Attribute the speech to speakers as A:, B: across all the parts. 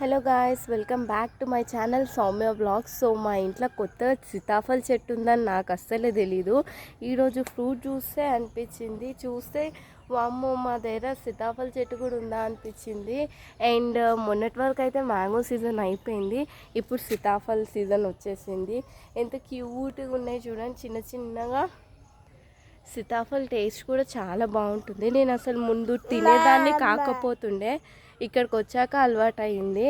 A: Hello guys, welcome back to my channel Soumya vlogs. So మా ఇంట్లో కొత్త సీతాఫల్ చెట్టు ఉందని నాకు అస్సలే తెలీదు. ఈరోజు ఫ్రూట్ చూస్తే అనిపించింది, చూస్తే వామ్మో మా దగ్గర సీతాఫల్ చెట్టు కూడా ఉందా అనిపించింది. అండ్ మొన్నటి వరకు అయితే మ్యాంగో సీజన్ అయిపోయింది, ఇప్పుడు సీతాఫల్ సీజన్ వచ్చేసింది. ఎంత క్యూట్గా ఉన్నాయి చూడండి, చిన్న చిన్నగా. సీతాఫల్ టేస్ట్ కూడా చాలా బాగుంటుంది. నేను అసలు ముందు తినేదాన్ని కాకపోతుండే, ఇక్కడికి వచ్చాక అలవాటు అయింది.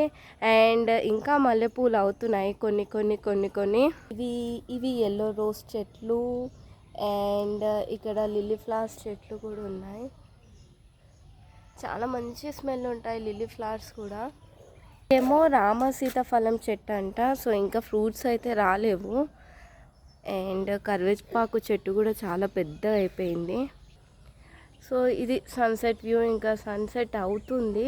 A: అండ్ ఇంకా మల్లెపూలు అవుతున్నాయి కొన్ని కొన్ని కొన్ని కొన్ని. ఇవి ఎల్లో రోజ్ చెట్లు అండ్ ఇక్కడ లిల్లీ ఫ్లవర్స్ చెట్లు కూడా ఉన్నాయి. చాలా మంచి స్మెల్ ఉంటాయి లిల్లీ ఫ్లవర్స్ కూడా. ఏమో రామ సీతాఫలం చెట్టు అంట. సో ఇంకా ఫ్రూట్స్ అయితే రాలేవు. అండ్ కరివేపాకు చెట్టు కూడా చాలా పెద్దగా అయిపోయింది. సో ఇది సన్సెట్ వ్యూ, ఇంకా సన్సెట్ అవుతుంది.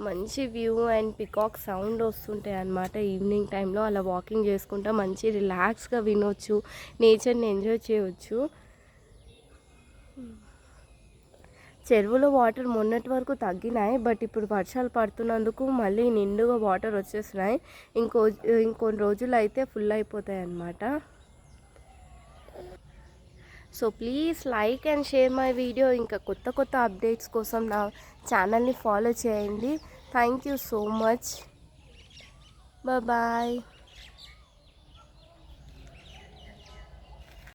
A: మంచి వ్యూ అండ్ పికాక్ సౌండ్ వస్తుంటాయి అన్నమాట. ఈవినింగ్ టైంలో అలా వాకింగ్ చేసుకుంటా మంచి రిలాక్స్గా వినొచ్చు, నేచర్ని ఎంజాయ్ చేయవచ్చు. చెరువులో వాటర్ మొన్నటి వరకు తగ్గినాయి, బట్ ఇప్పుడు వర్షాలు పడుతున్నందుకు మళ్ళీ నిండుగా వాటర్ వచ్చేస్తున్నాయి. ఇంకొన్ని రోజులు అయితే ఫుల్ అయిపోతాయి అన్నమాట. So please like and share my video. ఇంకా కొత్త కొత్త అప్డేట్స్ కోసం నా ఛానల్ని ఫాలో చేయండి. Thank you so much. Bye.